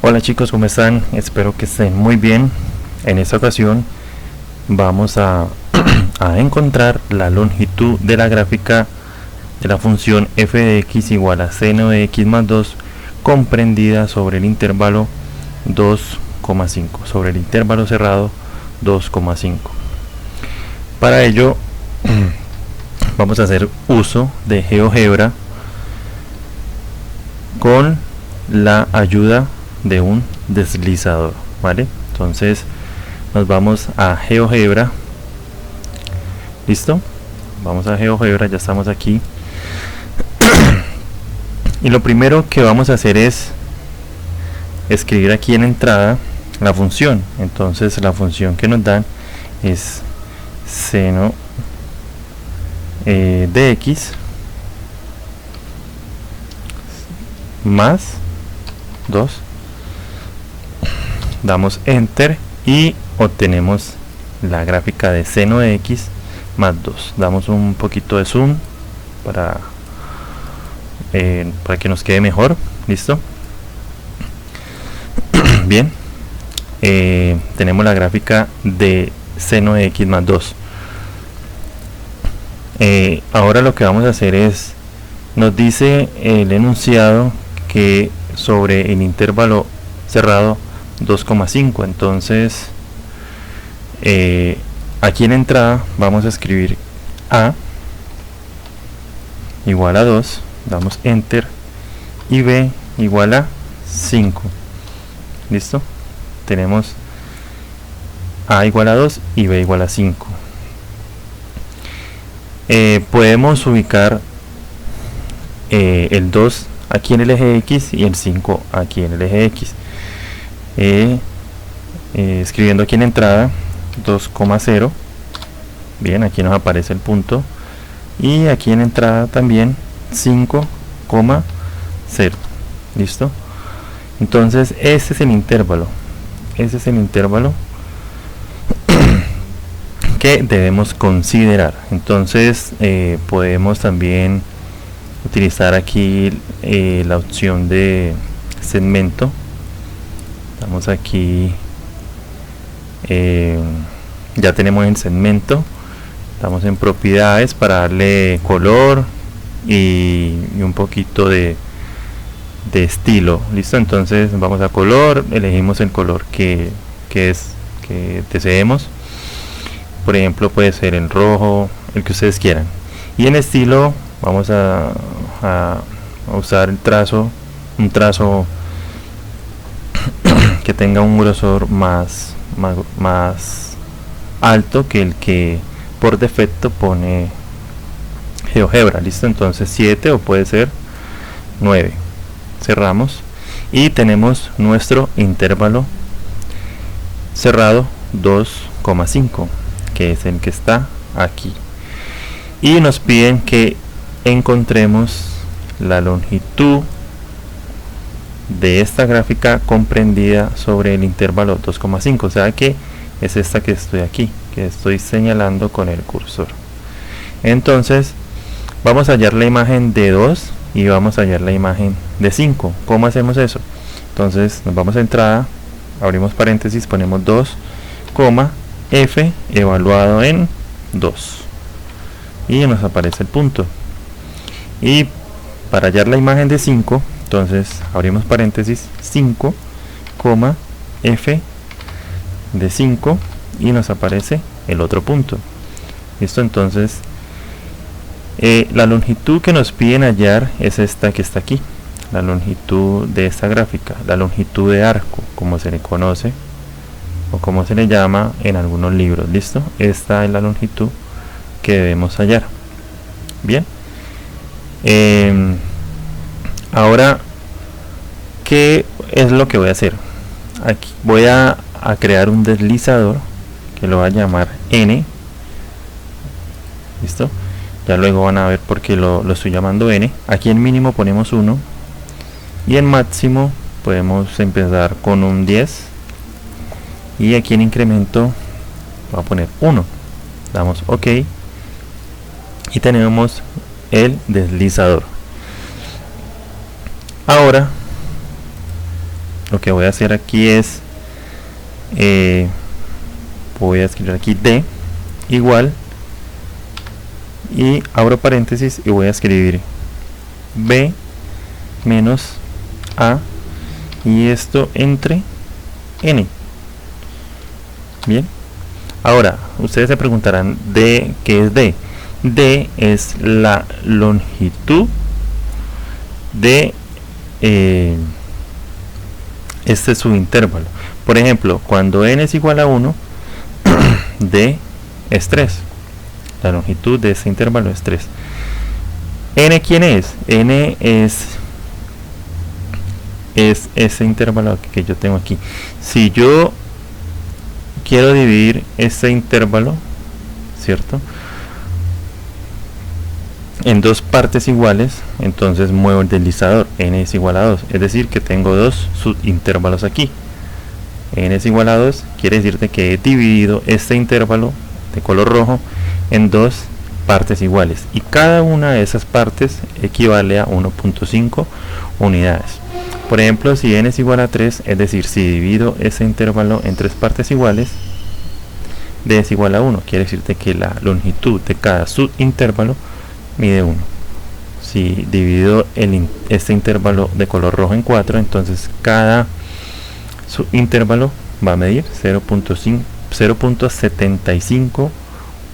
Hola chicos, ¿cómo están? Espero que estén muy bien. En esta ocasión vamos a, a encontrar la longitud de la gráfica de la función f de x igual a seno de x más 2 comprendida sobre el intervalo 2,5, sobre el intervalo cerrado 2,5. Para ello vamos a hacer uso de GeoGebra con la ayuda de un deslizador, ¿vale? Entonces nos vamos a GeoGebra. ¿Listo? Vamos a GeoGebra, ya estamos aquí. Y lo primero que vamos a hacer es escribir aquí en entrada la función. Entonces la función que nos dan es seno de x más 2. Damos enter y obtenemos la gráfica de seno de x más 2. Damos un poquito de zoom para que nos quede mejor. Listo. Bien, tenemos la gráfica de seno de x más 2. Ahora lo que vamos a hacer es, nos dice el enunciado que sobre el intervalo cerrado 2,5. entonces aquí en entrada vamos a escribir a igual a 2, damos enter, y b igual a 5. Listo, tenemos a igual a 2 y b igual a 5. Podemos ubicar el 2 aquí en el eje X y el 5 aquí en el eje X. Escribiendo aquí en entrada 2,0. Bien, aquí nos aparece el punto, y aquí en entrada también 5,0. Listo. Entonces este es el intervalo, que debemos considerar. Entonces podemos también utilizar aquí la opción de segmento. Estamos aquí, ya tenemos el segmento, estamos en propiedades para darle color y un poquito de estilo. Listo, entonces vamos a color, elegimos el color que deseemos. Por ejemplo, puede ser el rojo, el que ustedes quieran. Y en estilo vamos a usar un trazo que tenga un grosor más alto que el que por defecto pone GeoGebra. Listo, entonces 7 o puede ser 9. Cerramos y tenemos nuestro intervalo cerrado 2,5, que es el que está aquí, y nos piden que encontremos la longitud de esta gráfica comprendida sobre el intervalo 2,5, o sea que es esta que estoy aquí, que estoy señalando con el cursor. Entonces vamos a hallar la imagen de 2 y vamos a hallar la imagen de 5. ¿Cómo hacemos eso? Entonces nos vamos a entrada, abrimos paréntesis, ponemos 2, f evaluado en 2, y nos aparece el punto. Y para hallar la imagen de 5, entonces abrimos paréntesis, 5, f de 5, y nos aparece el otro punto. Listo, entonces la longitud que nos piden hallar es esta que está aquí, la longitud de esta gráfica, la longitud de arco, como se le conoce o como se le llama en algunos libros. Listo, esta es la longitud que debemos hallar. Bien, ahora, ¿qué es lo que voy a hacer? Aquí voy a crear un deslizador que lo voy a llamar n. Listo, ya luego van a ver por qué lo estoy llamando n. Aquí en mínimo ponemos 1 y en máximo podemos empezar con un 10, y aquí en incremento voy a poner 1. Damos OK y tenemos el deslizador. Ahora lo que voy a hacer aquí es voy a escribir aquí d igual, y abro paréntesis y voy a escribir b menos a, y esto entre n. Bien, ahora ustedes se preguntarán de qué es d. D es la longitud de este subintervalo. Por ejemplo, cuando n es igual a 1, d es 3. La longitud de este intervalo es 3. n, ¿quién es? N es ese intervalo que yo tengo aquí. Si yo quiero dividir este intervalo, ¿cierto?, en dos partes iguales, entonces muevo el deslizador, n es igual a 2, es decir que tengo dos subintervalos aquí. N es igual a 2 quiere decirte que he dividido este intervalo de color rojo en dos partes iguales, y cada una de esas partes equivale a 1.5 unidades. Por ejemplo, si n es igual a 3, es decir, si divido ese intervalo en tres partes iguales, d es igual a 1, quiere decirte que la longitud de cada subintervalo mide 1. Si divido este intervalo de color rojo en 4, entonces cada subintervalo va a medir 0.75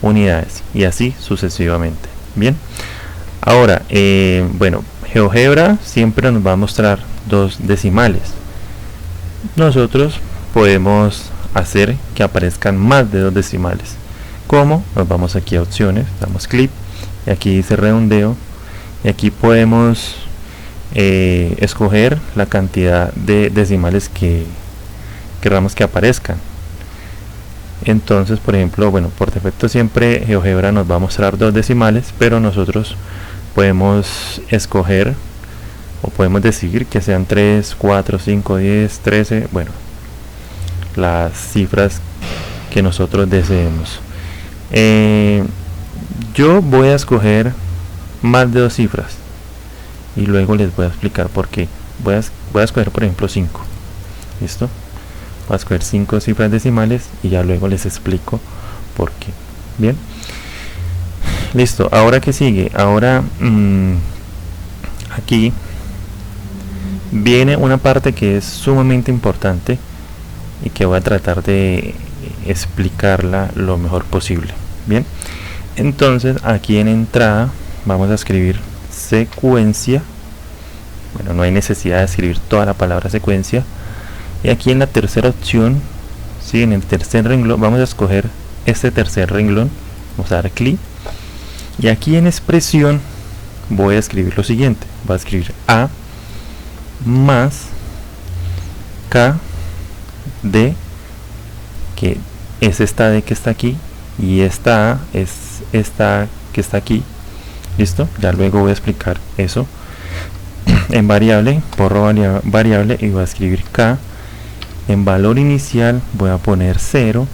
unidades, y así sucesivamente. Bien, ahora bueno, GeoGebra siempre nos va a mostrar dos decimales. Nosotros podemos hacer que aparezcan más de dos decimales. ¿Cómo? Nos vamos aquí a opciones, damos clic y aquí dice redondeo, y aquí podemos escoger la cantidad de decimales que queramos que aparezcan. Entonces, por ejemplo, bueno, por defecto siempre GeoGebra nos va a mostrar dos decimales, pero nosotros podemos escoger o podemos decidir que sean 3, 4, 5, 10, 13, bueno, las cifras que nosotros deseemos. Yo voy a escoger más de dos cifras y luego les voy a explicar por qué. Voy a escoger, por ejemplo, 5. ¿Listo? Voy a escoger 5 cifras decimales y ya luego les explico por qué. Bien, listo. Ahora, ¿qué sigue? Ahora aquí viene una parte que es sumamente importante y que voy a tratar de explicarla lo mejor posible. Bien, entonces aquí en entrada vamos a escribir secuencia. Bueno, no hay necesidad de escribir toda la palabra secuencia. Y aquí en la tercera opción, ¿sí?, en el tercer renglón, vamos a escoger este tercer renglón, vamos a dar clic, y aquí en expresión voy a escribir lo siguiente. Voy a escribir a más k d, que es esta d que está aquí, y esta a es esta que está aquí. Listo, ya luego voy a explicar eso. En variable, borro variable y voy a escribir k. En valor inicial voy a poner 0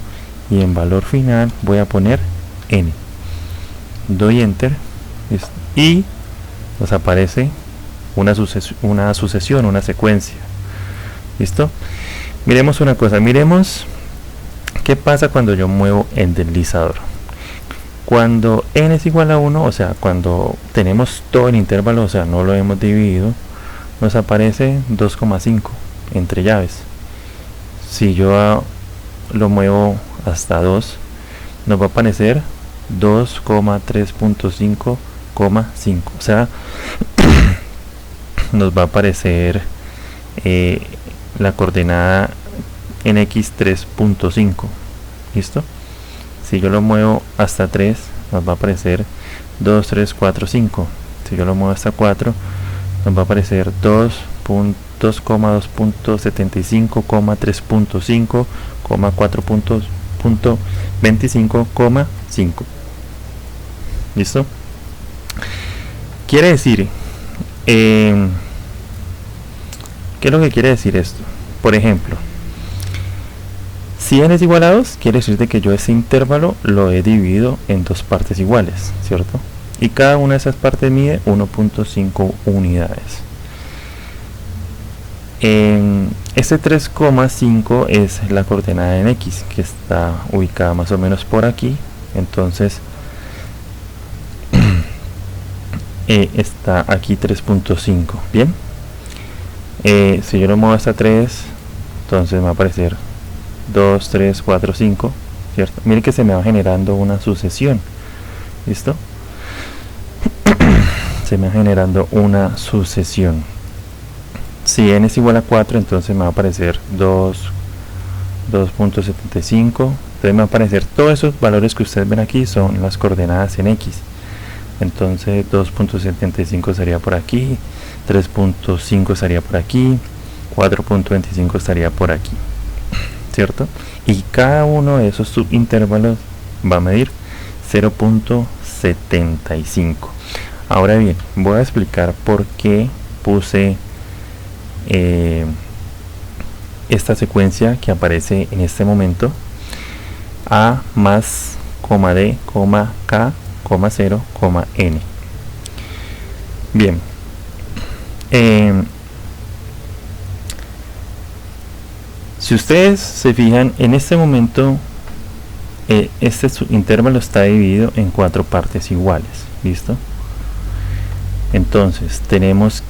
y en valor final voy a poner n. Doy enter, ¿listo?, y nos aparece una sucesión, una secuencia. ¿Listo? Miremos una cosa, miremos qué pasa cuando yo muevo el deslizador. Cuando n es igual a 1, o sea, cuando tenemos todo el intervalo, o sea, no lo hemos dividido, nos aparece 2,5 entre llaves. Si yo lo muevo hasta 2, nos va a aparecer 2,3.5,5, o sea, nos va a aparecer la coordenada en x 3.5. ¿Listo? Si yo lo muevo hasta 3, nos va a aparecer 2, 3, 4, 5. Si yo lo muevo hasta 4, nos va a aparecer 2,2.75, 3.5, 4.25,5. ¿Listo? Quiere decir, ¿qué es lo que quiere decir esto? Por ejemplo, si n es igual a 2, quiere decir que yo ese intervalo lo he dividido en dos partes iguales, ¿cierto? Y cada una de esas partes mide 1.5 unidades. Este 3,5 es la coordenada en X, que está ubicada más o menos por aquí. Entonces está aquí 3.5. Bien, si yo lo muevo hasta 3, entonces me va a aparecer 2, 3, 4, 5, ¿cierto? Miren que se me va generando una sucesión. ¿Listo? Se me va generando una sucesión. Si n es igual a 4, entonces me va a aparecer 2.75. Entonces me va a aparecer todos esos valores que ustedes ven aquí son las coordenadas en X. Entonces 2.75 estaría por aquí, 3.5 estaría por aquí, 4.25 estaría por aquí, ¿cierto? Y cada uno de esos subintervalos va a medir 0.75. Ahora bien, voy a explicar por qué puse esta secuencia que aparece en este momento: A más, D, K, 0, n. Bien, si ustedes se fijan, en este momento este intervalo está dividido en 4 partes iguales. ¿Listo? Entonces tenemos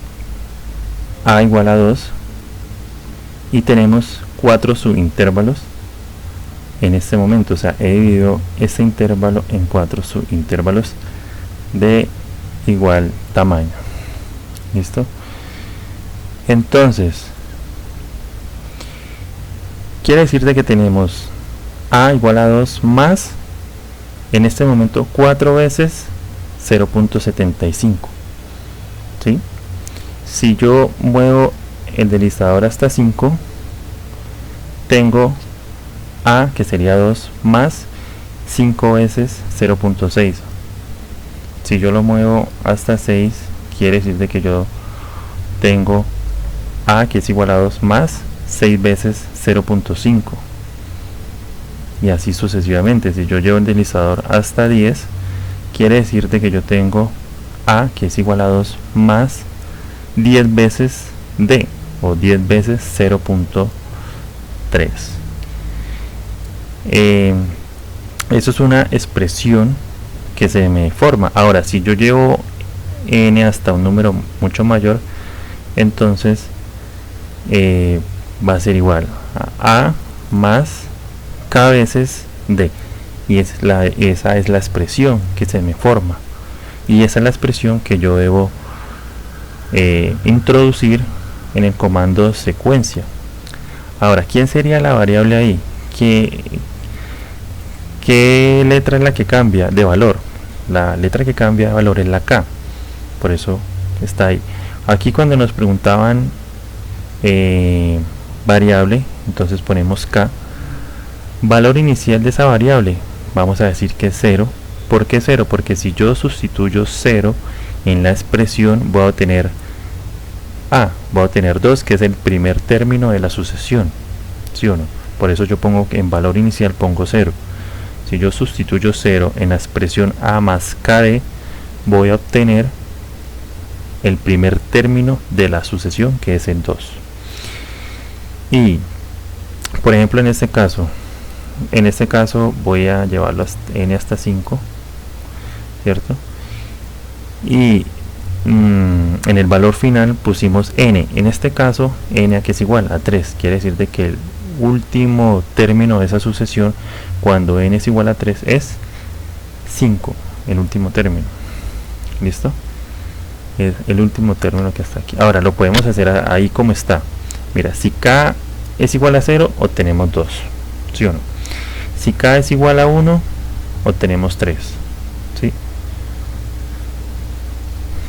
A igual a 2 y tenemos 4 subintervalos en este momento. O sea, he dividido este intervalo en 4 subintervalos de igual tamaño. ¿Listo? Entonces quiere decir de que tenemos A igual a 2 más, en este momento, 4 veces 0.75. ¿sí? Si yo muevo el deslizador hasta 5, tengo A, que sería 2, más 5 veces 0.6. Si yo lo muevo hasta 6, quiere decir de que yo tengo A, que es igual a 2, más 6 veces 0.5. Y así sucesivamente. Si yo llevo el deslizador hasta 10, quiere decir de que yo tengo A, que es igual a 2, más 10 veces D, o 10 veces 0.3. Eso es una expresión que se me forma. Ahora, si yo llevo n hasta un número mucho mayor, entonces va a ser igual a más k veces d, y esa es la expresión que se me forma, y esa es la expresión que yo debo introducir en el comando secuencia. Ahora, ¿quién sería la variable ahí? ¿Qué letra es la que cambia de valor? La letra que cambia de valor es la K, por eso está ahí. Aquí cuando nos preguntaban variable, entonces ponemos K. Valor inicial de esa variable, vamos a decir que es 0. ¿Por qué 0? Porque si yo sustituyo 0 en la expresión, voy a obtener A, voy a obtener 2, que es el primer término de la sucesión, ¿sí o no? Por eso yo pongo que en valor inicial pongo 0. Si yo sustituyo 0 en la expresión A más KD, voy a obtener el primer término de la sucesión, que es el 2. Y por ejemplo, en este caso voy a llevarlo hasta n hasta 5, ¿cierto? Y en el valor final pusimos n. En este caso, n, que es igual a 3, quiere decir de que el último término de esa sucesión, cuando n es igual a 3, es 5, el último término. ¿Listo? Es el último término que está aquí. Ahora lo podemos hacer ahí como está. Mira, si k es igual a 0, obtenemos 2, ¿sí o no? Si k es igual a 1, obtenemos 3, ¿sí?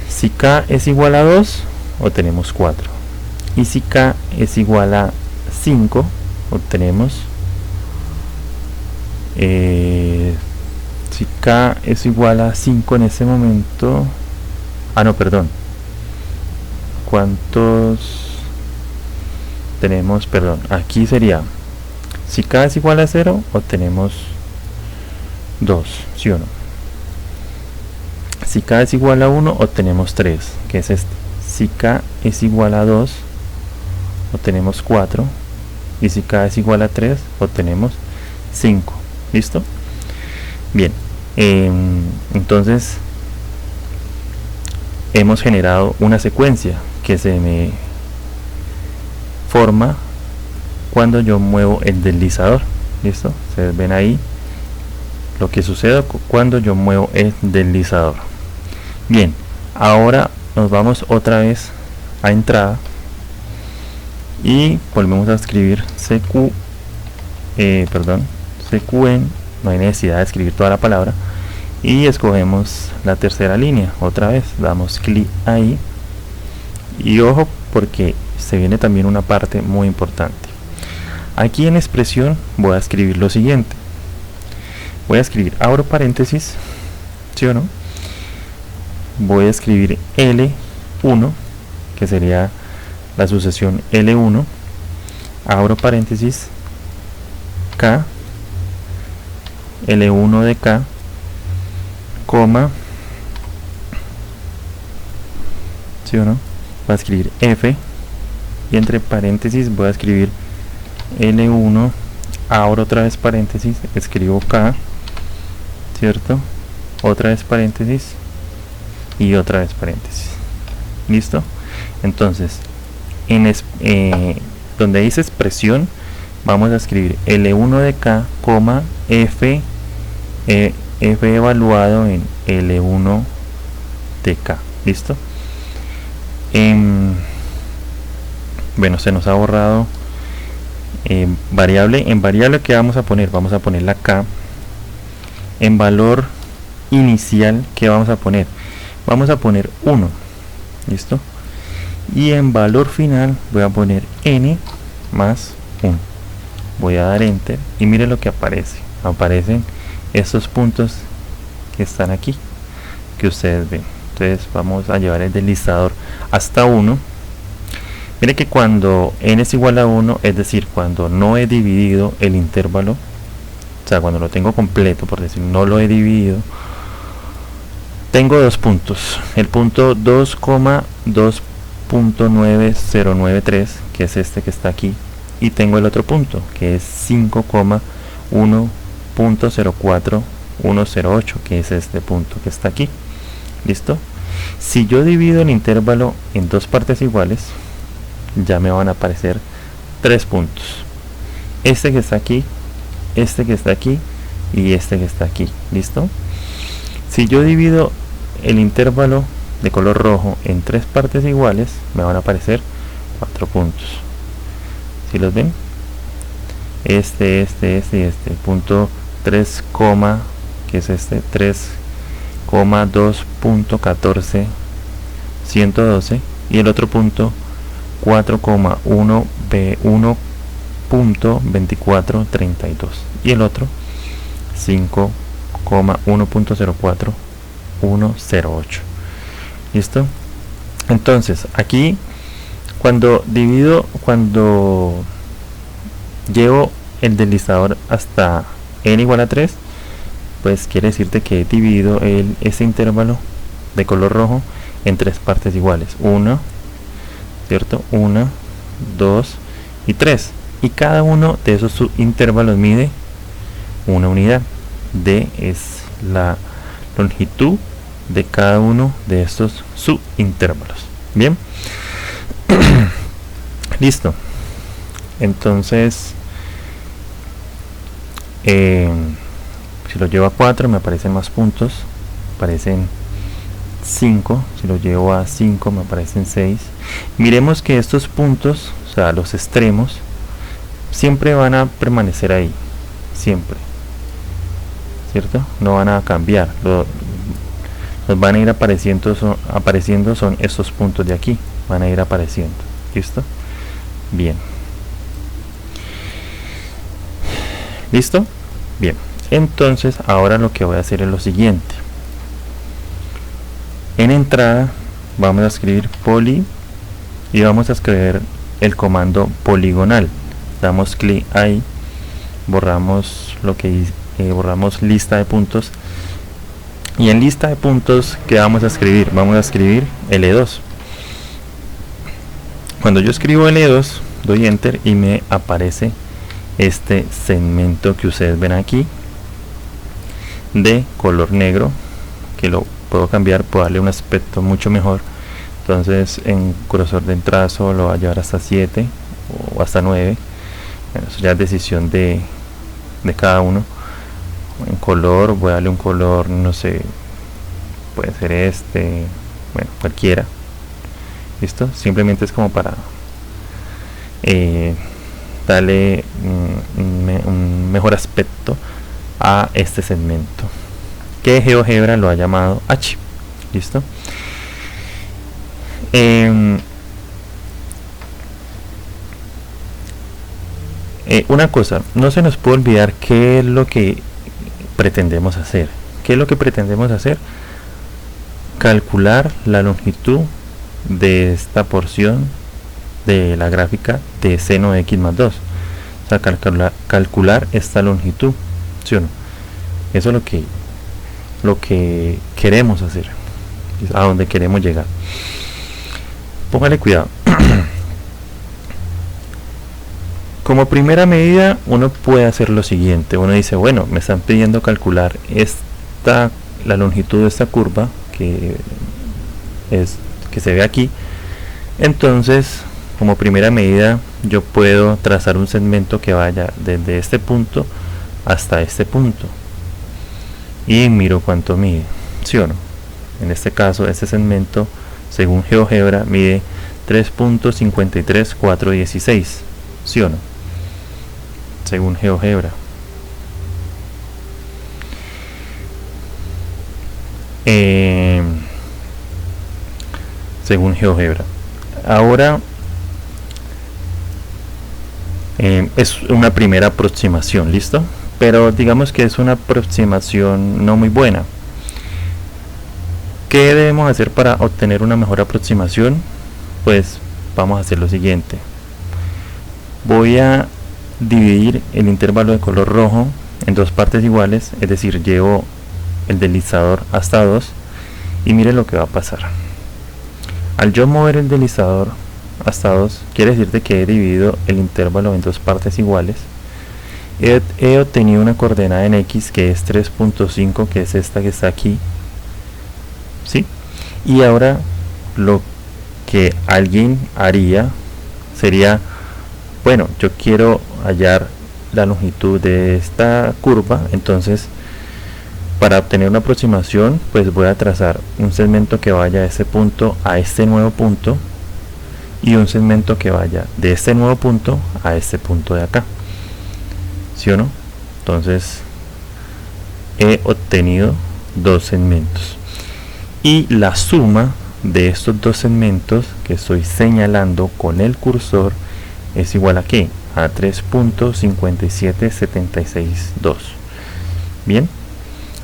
Si k es igual a 2, obtenemos 4. Y si k es igual a 5, obtenemos si k es igual a 5 en ese momento, no, perdón, ¿cuántos tenemos? Perdón, aquí sería, si k es igual a 0, obtenemos 2, ¿sí o no? Si k es igual a 1, obtenemos 3, que es este. Si k es igual a 2, obtenemos 4, y si k es igual a 3 obtenemos 5. ¿Listo? Bien, entonces hemos generado una secuencia que se me forma cuando yo muevo el deslizador. ¿Listo? Ustedes ven ahí lo que sucede cuando yo muevo el deslizador. Bien, ahora nos vamos otra vez a entrada y volvemos a escribir CQN, no hay necesidad de escribir toda la palabra, y escogemos la tercera línea. Otra vez damos clic ahí, y ojo porque se viene también una parte muy importante. Aquí en expresión voy a escribir lo siguiente. Voy a escribir, abro paréntesis, ¿sí o no? Voy a escribir L1, que sería la sucesión L1, abro paréntesis, K, L1 de K, coma, ¿sí o no? Voy a escribir F, y entre paréntesis voy a escribir L1, abro otra vez paréntesis, escribo K, ¿cierto? Otra vez paréntesis y otra vez paréntesis. ¿Listo? Entonces, donde dice expresión, vamos a escribir L1 de K, coma, F evaluado en L1 de K. ¿Listo? Bueno, se nos ha borrado variable. En variable, que vamos a poner la K. En valor inicial, que vamos a poner 1. ¿Listo? Y en valor final voy a poner n más 1. Voy a dar enter y mire lo que aparecen estos puntos que están aquí, que ustedes ven. Entonces vamos a llevar el deslizador hasta 1. Mire que cuando n es igual a 1, es decir, cuando no he dividido el intervalo, o sea, cuando lo tengo completo, por decir, no lo he dividido, tengo dos puntos. El punto 2,2.9093, que es este que está aquí, y tengo el otro punto, que es 5,1.04108, que es este punto que está aquí. ¿Listo? Si yo divido el intervalo en dos partes iguales, ya me van a aparecer 3 puntos. Este que está aquí, este que está aquí y este que está aquí. ¿Listo? Si yo divido el intervalo de color rojo en 3 partes iguales, me van a aparecer 4 puntos. ¿Sí los ven? Este y este. Punto 3, que es este 3,2.14112, y el otro punto 4,1B1.2432, y el otro 5,1.04108. ¿Listo? Entonces aquí cuando llevo el deslizador hasta n igual a 3, pues quiere decirte que he dividido ese intervalo de color rojo en 3 partes iguales. 1, ¿cierto? 1, 2 y 3. Y cada uno de esos intervalos mide una unidad. D es la longitud de cada uno de estos subintervalos. Bien. Listo. Entonces, si lo llevo a 4 me aparecen más puntos, aparecen 5. Si lo llevo a 5 me aparecen 6. Miremos que estos puntos, o sea, los extremos, siempre van a permanecer ahí, siempre, ¿cierto? No van a cambiar. Nos van a ir apareciendo son estos puntos de aquí, van a ir apareciendo. ¿Listo? Bien. ¿Listo? Bien. Entonces ahora lo que voy a hacer es lo siguiente. En entrada vamos a escribir poly y vamos a escribir el comando poligonal. Damos clic ahí, borramos borramos lista de puntos, y en lista de puntos, ¿qué vamos a escribir? Vamos a escribir L2. Cuando yo escribo L2, doy enter y me aparece este segmento que ustedes ven aquí de color negro, que lo puedo cambiar, puedo darle un aspecto mucho mejor. Entonces en cursor de trazo lo va a llevar hasta 7 o hasta 9. Bueno, eso ya es decisión de cada uno. En color voy a darle un color, no sé, puede ser este, bueno, cualquiera. Listo, simplemente es como para darle un mejor aspecto a este segmento que GeoGebra lo ha llamado H. Listo. Una cosa, no se nos puede olvidar qué es lo que pretendemos hacer. ¿Qué es lo que pretendemos hacer? Calcular la longitud de esta porción de la gráfica de seno de x más 2. O sea, calcular esta longitud, ¿sí o no? Eso es lo que queremos hacer, a donde queremos llegar. Póngale cuidado. Como primera medida uno puede hacer lo siguiente. Uno dice, bueno, me están pidiendo calcular la longitud de esta curva que se ve aquí. Entonces, como primera medida yo puedo trazar un segmento que vaya desde este punto hasta este punto y miro cuánto mide, ¿sí o no? En este caso este segmento, según GeoGebra, mide 3.53416, ¿sí o no? Según GeoGebra. Según GeoGebra. Ahora es una primera aproximación, ¿listo? Pero digamos que es una aproximación no muy buena. ¿Qué debemos hacer para obtener una mejor aproximación? Pues vamos a hacer lo siguiente. Voy a dividir el intervalo de color rojo en dos partes iguales, es decir, llevo el deslizador hasta 2 y mire lo que va a pasar. Al yo mover el deslizador hasta 2, quiere decir que he dividido el intervalo en dos partes iguales. He obtenido una coordenada en x que es 3.5, que es esta que está aquí, ¿sí? Y ahora lo que alguien haría sería, bueno, yo quiero hallar la longitud de esta curva, entonces para obtener una aproximación pues voy a trazar un segmento que vaya de este punto a este nuevo punto y un segmento que vaya de este nuevo punto a este punto de acá, ¿sí o no? Entonces he obtenido dos segmentos y la suma de estos dos segmentos que estoy señalando con el cursor es igual a ¿qué? A 3.57762. Bien,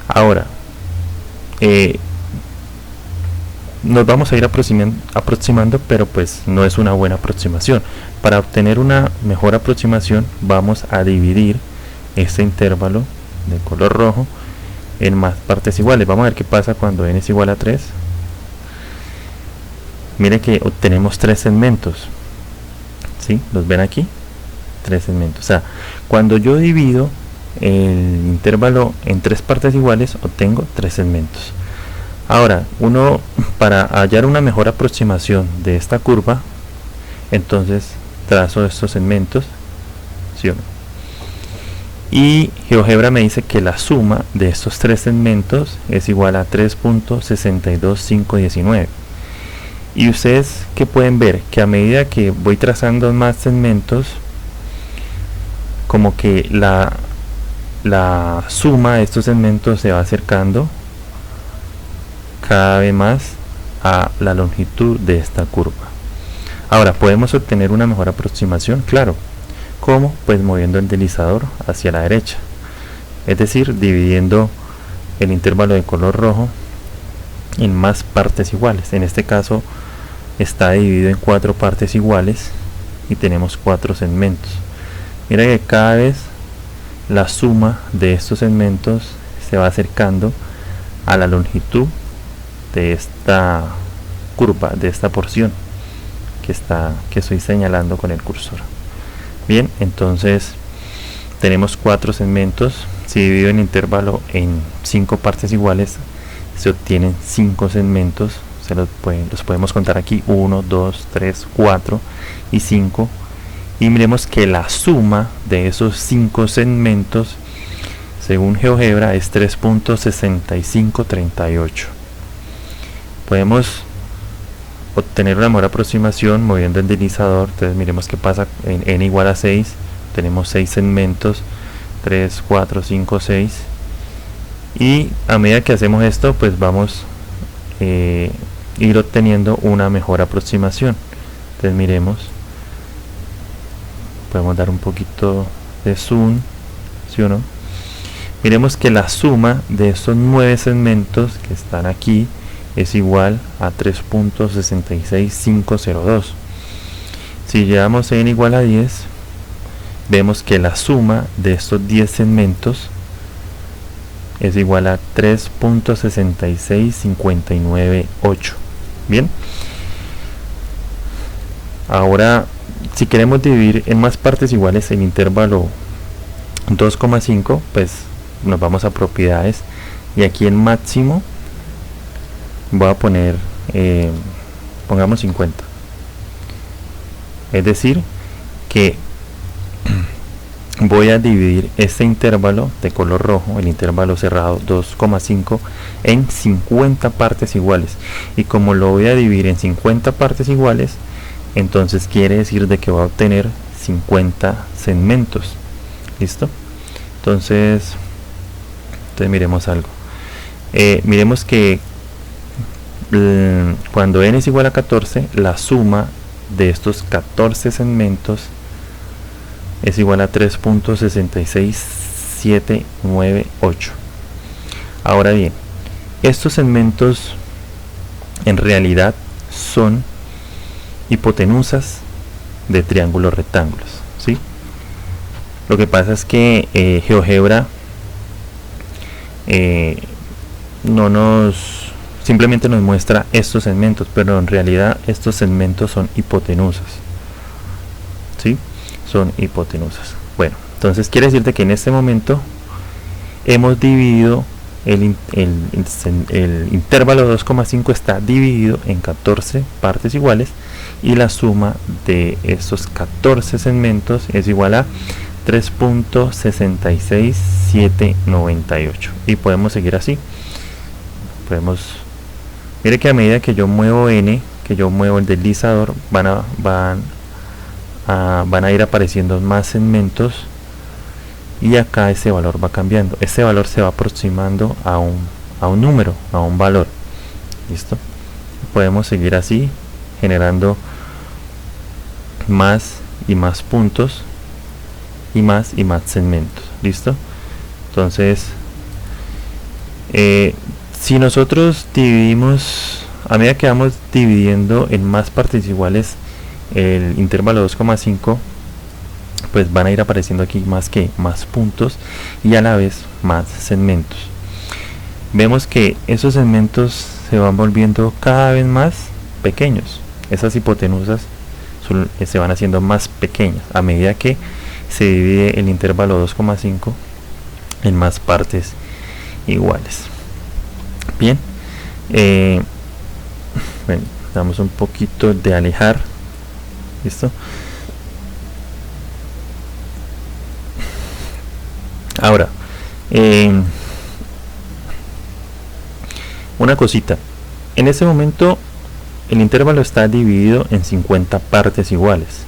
ahora nos vamos a ir aproximando, pero pues no es una buena aproximación. Para obtener una mejor aproximación vamos a dividir este intervalo de color rojo en más partes iguales. Vamos a ver qué pasa cuando n es igual a 3. Mire que obtenemos tres segmentos, ¿sí? ¿Los ven aquí? Tres segmentos. O sea, cuando yo divido el intervalo en tres partes iguales, obtengo tres segmentos. Ahora, uno, para hallar una mejor aproximación de esta curva, entonces trazo estos segmentos, ¿sí o no? Y GeoGebra me dice que la suma de estos tres segmentos es igual a 3.62519. Y ustedes que pueden ver que a medida que voy trazando más segmentos, como que la suma de estos segmentos se va acercando cada vez más a la longitud de esta curva. Ahora, ¿podemos obtener una mejor aproximación? Claro. ¿Cómo? Pues moviendo el deslizador hacia la derecha, es decir, dividiendo el intervalo de color rojo en más partes iguales. En este caso está dividido en 4 partes iguales y tenemos 4 segmentos. Mira que cada vez la suma de estos segmentos se va acercando a la longitud de esta curva, de esta porción que estoy señalando con el cursor. Bien, entonces tenemos 4 segmentos. Si divido el intervalo en 5 partes iguales, se obtienen 5 segmentos. Los podemos contar aquí: 1, 2, 3, 4 y 5. Y miremos que la suma de esos 5 segmentos, según GeoGebra, es 3.6538. Podemos obtener una mejor aproximación moviendo el deslizador. Entonces miremos qué pasa en n igual a 6. Tenemos 6 segmentos: 3, 4, 5, 6. Y a medida que hacemos esto, pues vamos a ir obteniendo una mejor aproximación. Entonces miremos, podemos dar un poquito de zoom, ¿sí o no? Miremos que la suma de estos 9 segmentos que están aquí es igual a 3.66502. Si llevamos n igual a 10, vemos que la suma de estos 10 segmentos es igual a 3.66598. Bien, ahora si queremos dividir en más partes iguales el intervalo 2,5, pues nos vamos a propiedades y aquí en máximo voy a poner pongamos 50. Es decir que voy a dividir este intervalo de color rojo, el intervalo cerrado 2,5, en 50 partes iguales. Y como lo voy a dividir en 50 partes iguales, entonces quiere decir de que voy a obtener 50 segmentos. ¿Listo? Entonces miremos algo. Miremos que cuando n es igual a 14, la suma de estos 14 segmentos es igual a 3.66798. Ahora bien, estos segmentos en realidad son hipotenusas de triángulos rectángulos, ¿sí? Lo que pasa es que GeoGebra simplemente nos muestra estos segmentos, pero en realidad estos segmentos son hipotenusas, ¿sí? Son hipotenusas. Bueno, entonces quiere decirte que en este momento hemos dividido el intervalo 2,5 está dividido en 14 partes iguales, y la suma de estos 14 segmentos es igual a 3.66798. y podemos seguir así. Mire que a medida que yo muevo n, que yo muevo el deslizador, van a ir apareciendo más segmentos, y acá ese valor va cambiando. Ese valor se va aproximando a un número, a un valor. ¿Listo? Podemos seguir así, generando más y más puntos y más segmentos. ¿Listo? Entonces si nosotros dividimos, a medida que vamos dividiendo en más partes iguales el intervalo 2,5, pues van a ir apareciendo aquí más puntos y a la vez más segmentos. Vemos que esos segmentos se van volviendo cada vez más pequeños. Esas hipotenusas se van haciendo más pequeñas a medida que se divide el intervalo 2,5 en más partes iguales. Bien, bueno, damos un poquito de alejar. ¿Listo? Ahora, una cosita. En este momento el intervalo está dividido en 50 partes iguales,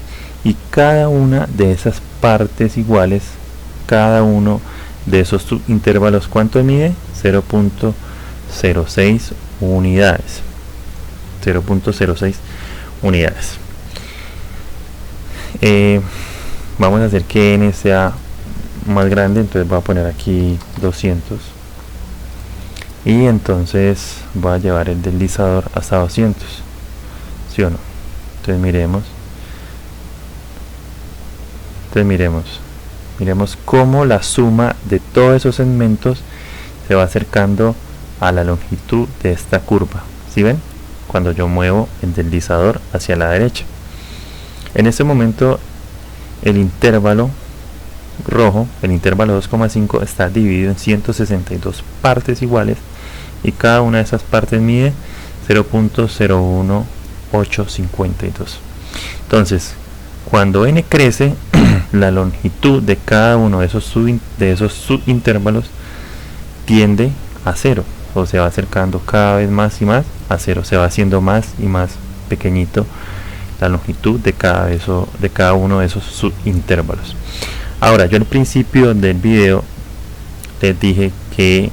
y cada una de esas partes iguales, cada uno de esos intervalos, ¿cuánto mide? 0.06 unidades. 0.06 unidades. Vamos a hacer que n sea más grande, entonces voy a poner aquí 200, y entonces voy a llevar el deslizador hasta 200, ¿sí o no? Entonces miremos cómo la suma de todos esos segmentos se va acercando a la longitud de esta curva. ¿Sí ven? Cuando yo muevo el deslizador hacia la derecha. En este momento el intervalo rojo, el intervalo 2,5 está dividido en 162 partes iguales y cada una de esas partes mide 0.01852. Entonces, cuando n crece, la longitud de cada uno de esos subintervalos tiende a 0, o se va acercando cada vez más y más a 0, se va haciendo más y más pequeñito la longitud de cada uno de esos subintervalos. Ahora, yo al principio del video les dije que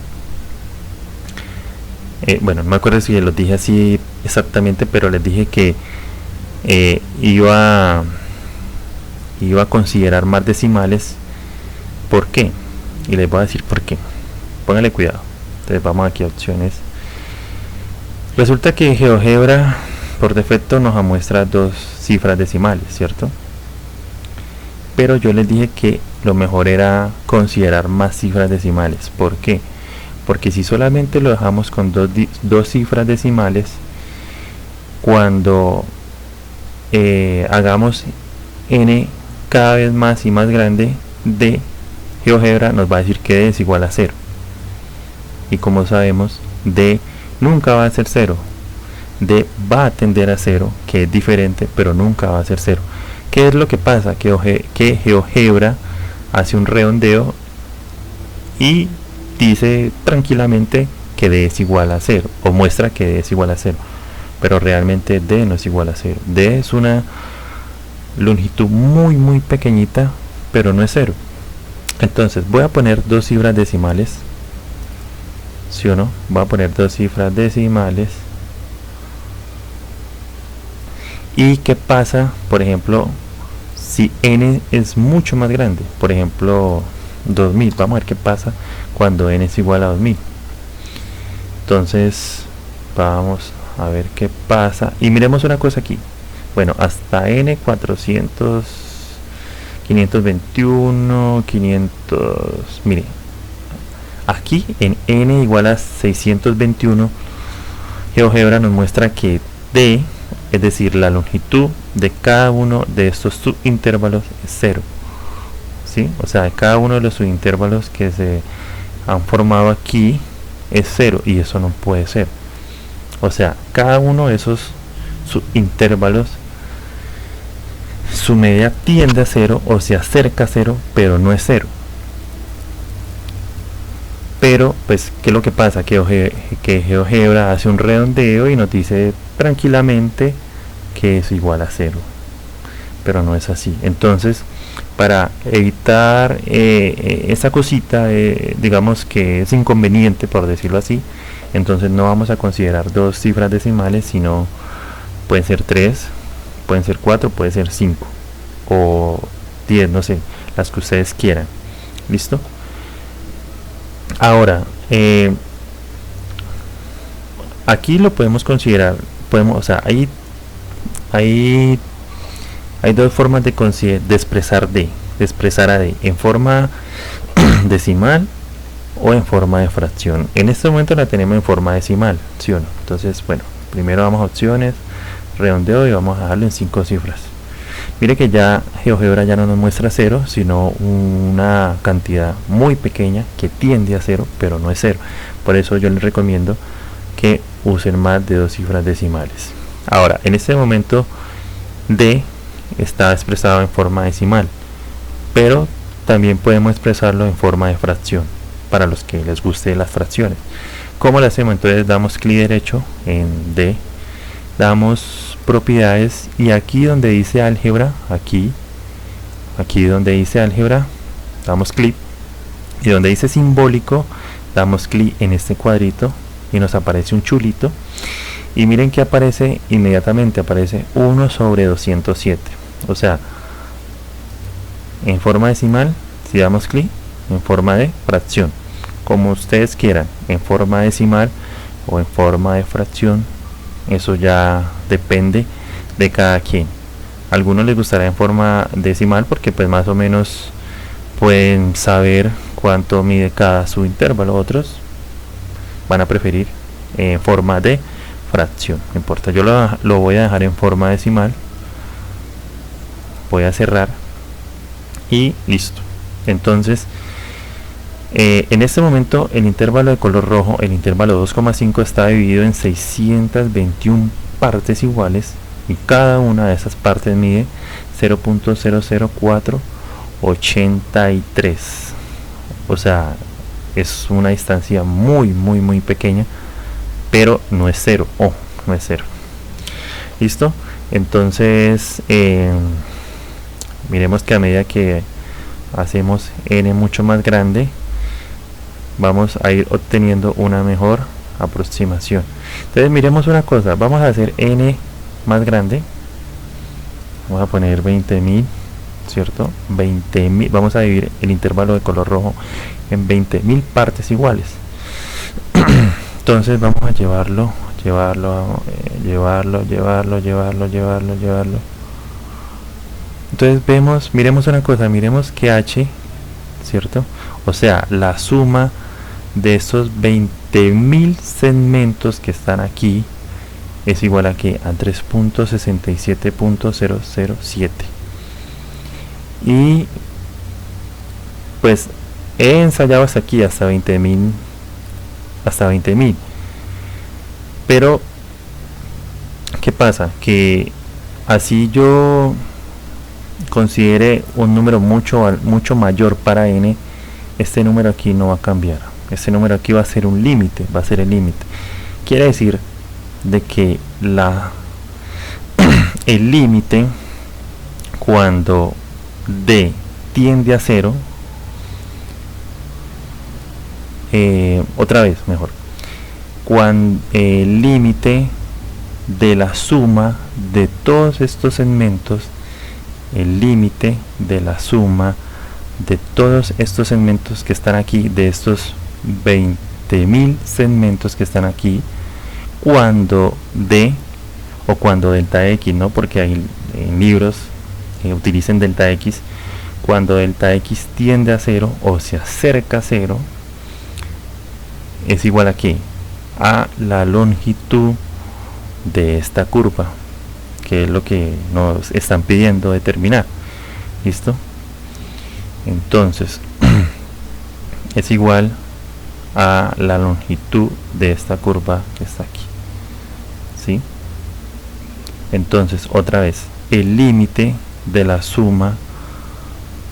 bueno, no me acuerdo si los dije así exactamente, pero les dije que iba a considerar más decimales. ¿Por qué? Y les voy a decir por qué. Pónganle cuidado. Entonces vamos aquí a opciones. Resulta que GeoGebra por defecto nos muestra 2 cifras decimales, ¿cierto? Pero yo les dije que lo mejor era considerar más cifras decimales. ¿Por qué? Porque si solamente lo dejamos con dos cifras decimales, cuando hagamos n cada vez más y más grande, de GeoGebra nos va a decir que d es igual a 0. Y como sabemos, d nunca va a ser 0. D va a tender a 0, que es diferente, pero nunca va a ser 0. ¿Qué es lo que pasa? Que GeoGebra hace un redondeo y dice tranquilamente que d es igual a 0, o muestra que d es igual a 0, pero realmente d no es igual a 0. D es una longitud muy pequeñita, pero no es 0. Entonces voy a poner 2 cifras decimales, ¿sí o no? Voy a poner 2 cifras decimales. ¿Y qué pasa, por ejemplo, si n es mucho más grande? Por ejemplo, 2000. Vamos a ver qué pasa cuando n es igual a 2000. Entonces vamos a ver qué pasa y miremos una cosa aquí. Bueno, hasta n 400, 521, 500, mire, aquí en n igual a 621, GeoGebra nos muestra que d, es decir, la longitud de cada uno de estos subintervalos es 0. ¿Sí? O sea, cada uno de los subintervalos que se han formado aquí es 0, y eso no puede ser. O sea, cada uno de esos subintervalos, su media tiende a 0 o se acerca a 0, pero no es 0. Pero pues, ¿qué es lo que pasa? Que GeoGebra hace un redondeo y nos dice tranquilamente que es igual a 0, pero no es así. Entonces, para evitar esa cosita, digamos que es inconveniente, por decirlo así, entonces no vamos a considerar 2 cifras decimales, sino pueden ser 3, pueden ser 4, puede ser 5 o 10, no sé, las que ustedes quieran. ¿Listo? Ahora, aquí lo podemos considerar, o sea, hay 2 formas de expresar d, de expresar a d, en forma decimal o en forma de fracción. En este momento la tenemos en forma decimal, ¿sí o no? Entonces, bueno, primero vamos a opciones, redondeo, y vamos a dejarlo en 5 cifras. Mire que ya GeoGebra ya no nos muestra 0, sino una cantidad muy pequeña que tiende a 0, pero no es 0. Por eso yo les recomiendo que usen más de 2 cifras decimales. Ahora, en este momento d está expresado en forma decimal, pero también podemos expresarlo en forma de fracción para los que les guste las fracciones. ¿Cómo lo hacemos? Entonces damos clic derecho en d, damos propiedades, y aquí donde dice álgebra, aquí donde dice álgebra, damos clic, y donde dice simbólico, damos clic en este cuadrito y nos aparece un chulito, y miren que aparece inmediatamente, aparece 1 sobre 207. O sea, en forma decimal, si damos clic, en forma de fracción, como ustedes quieran, en forma decimal o en forma de fracción, eso ya depende de cada quien. A algunos les gustará en forma decimal porque pues más o menos pueden saber cuánto mide cada subintervalo. Otros van a preferir en forma de fracción, no importa. Yo lo voy a dejar en forma decimal voy a cerrar y listo. Entonces en este momento el intervalo de color rojo, el intervalo 2,5, está dividido en 621 partes iguales y cada una de esas partes mide 0.00483. O sea, es una distancia muy pequeña, pero no es cero. No es cero. Listo. Entonces miremos que a medida que hacemos n mucho más grande, vamos a ir obteniendo una mejor aproximación. Entonces miremos una cosa, vamos a hacer n más grande, vamos a poner 20.000, ¿cierto? 20.000, vamos a dividir el intervalo de color rojo en 20.000 partes iguales. Entonces vamos a llevarlo. Entonces miremos una cosa, miremos que h, ¿cierto? O sea, la suma de estos 20.000 segmentos que están aquí es igual a que a 3.67.007. Y pues he ensayado hasta aquí, hasta 20.000, pero ¿qué pasa? Que así yo considere un número mucho mayor para n, este número aquí no va a cambiar. Este número aquí va a ser un límite, va a ser el límite. Quiere decir de que el límite, cuando d tiende a 0, otra vez mejor, cuando el límite de la suma de todos estos segmentos, el límite de la suma de todos estos segmentos que están aquí, de estos 20.000 segmentos que están aquí, cuando d, o cuando delta x, ¿no? Porque hay en libros utilicen delta x, cuando delta x tiende a 0 o se acerca a 0, es igual a ¿qué? A la longitud de esta curva, que es lo que nos están pidiendo determinar. ¿Listo? Entonces es igual a la longitud de esta curva que está aquí, ¿sí? Entonces otra vez, el límite de la suma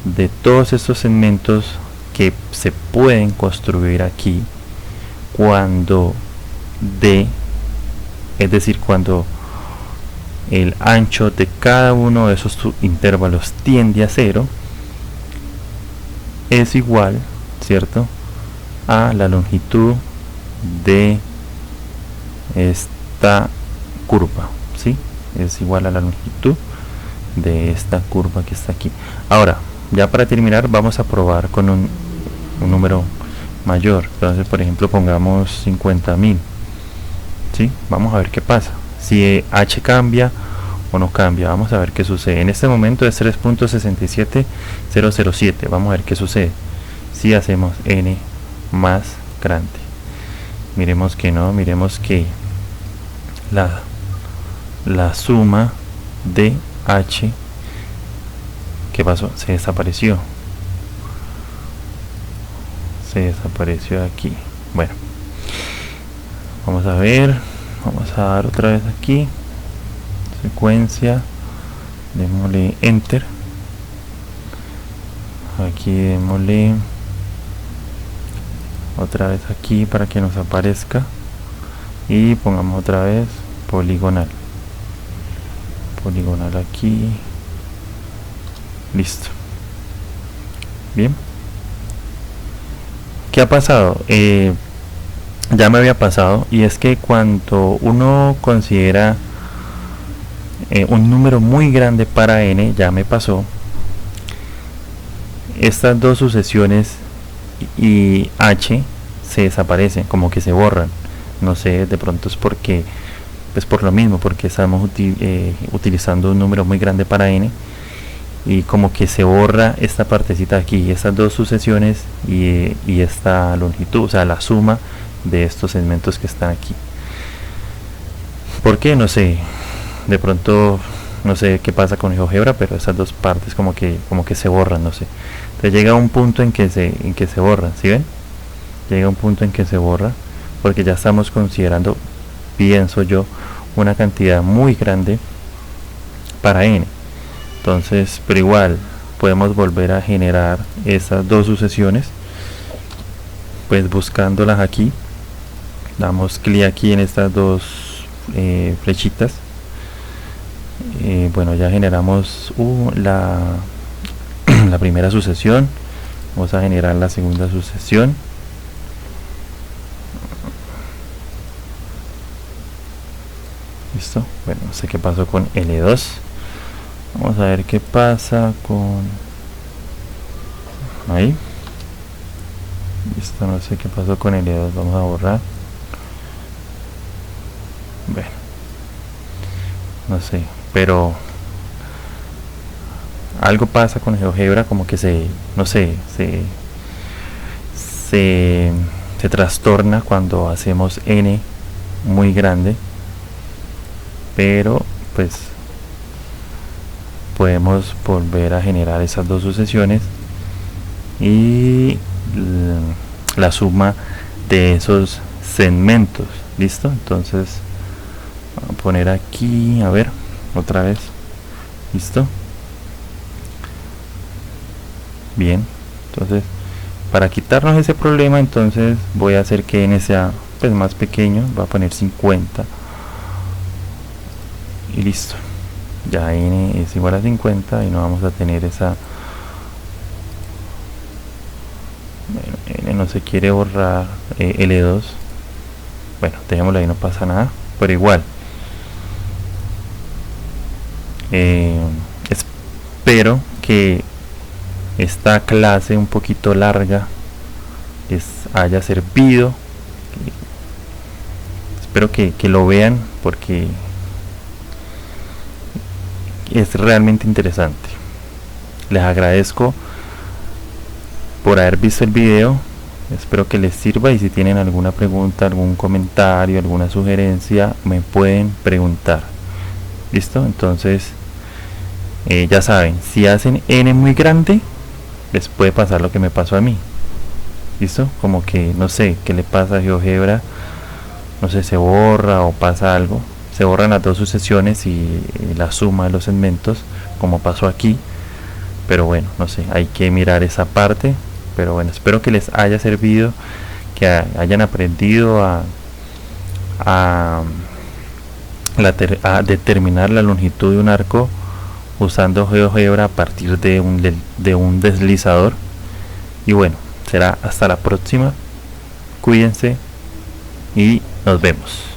de todos estos segmentos que se pueden construir aquí, cuando d, es decir, cuando el ancho de cada uno de esos intervalos tiende a 0, es igual, ¿cierto?, a la longitud de esta curva, ¿sí? Es igual a la longitud de esta curva que está aquí. Ahora, ya para terminar, vamos a probar con un número mayor. Entonces, por ejemplo, pongamos 50.000, ¿sí? Vamos a ver qué pasa, si h cambia o no cambia. Vamos a ver qué sucede. En este momento es 3.67007. Vamos a ver qué sucede si hacemos n más grande. Miremos que no, miremos que la suma de h, ¿qué pasó? Se desapareció de aquí. Bueno, vamos a ver, vamos a dar otra vez aquí secuencia, démosle enter, aquí démosle otra vez aquí para que nos aparezca y pongamos otra vez poligonal aquí. Listo. Bien, ¿qué ha pasado? Ya me había pasado, y es que cuando uno considera un número muy grande para n, ya me pasó, estas dos sucesiones y h se desaparecen, como que se borran. No sé, de pronto es porque, pues por lo mismo, porque estamos utilizando un número muy grande para n, y como que se borra esta partecita aquí, estas dos sucesiones y esta longitud, o sea, la suma de estos segmentos que están aquí. ¿Por qué? No sé, de pronto no sé qué pasa con GeoGebra, pero esas dos partes como que se borran, no sé. Entonces llega un punto en que se borran, ¿sí ven? Llega un punto en que se borra, porque ya estamos considerando, pienso yo, una cantidad muy grande para n. Entonces, pero igual podemos volver a generar esas dos sucesiones, pues buscándolas aquí. Damos clic aquí en estas dos flechitas. Bueno, ya generamos la primera sucesión. Vamos a generar la segunda sucesión. Listo. Bueno, no sé qué pasó con L2. Vamos a ver qué pasa con ahí. Listo, no sé qué pasó con L2. Vamos a borrar. Bueno, no sé, pero algo pasa con GeoGebra, como que no sé, se trastorna cuando hacemos n muy grande, pero pues podemos volver a generar esas dos sucesiones y la suma de esos segmentos. Listo, entonces voy a poner aquí, a ver, otra vez. Listo. Bien, entonces para quitarnos ese problema, entonces voy a hacer que n sea pues más pequeño. Voy a poner 50 y listo. Ya n es igual a 50 y no vamos a tener esa, bueno, n no se quiere borrar, L2. Bueno, dejémoslo ahí, no pasa nada, pero igual espero que esta clase un poquito larga les haya servido. Espero que lo vean, porque es realmente interesante. Les agradezco por haber visto el video. Espero que les sirva, y si tienen alguna pregunta, algún comentario, alguna sugerencia, me pueden preguntar. Listo, entonces ya saben, si hacen n muy grande, les puede pasar lo que me pasó a mí. Listo, como que no sé qué le pasa a GeoGebra, no sé, se borra o pasa algo, se borran las dos sucesiones y la suma de los segmentos, como pasó aquí. Pero bueno, no sé, hay que mirar esa parte. Pero bueno, espero que les haya servido, que hayan aprendido a determinar la longitud de un arco usando GeoGebra a partir de un deslizador. Y bueno, será hasta la próxima. Cuídense y nos vemos.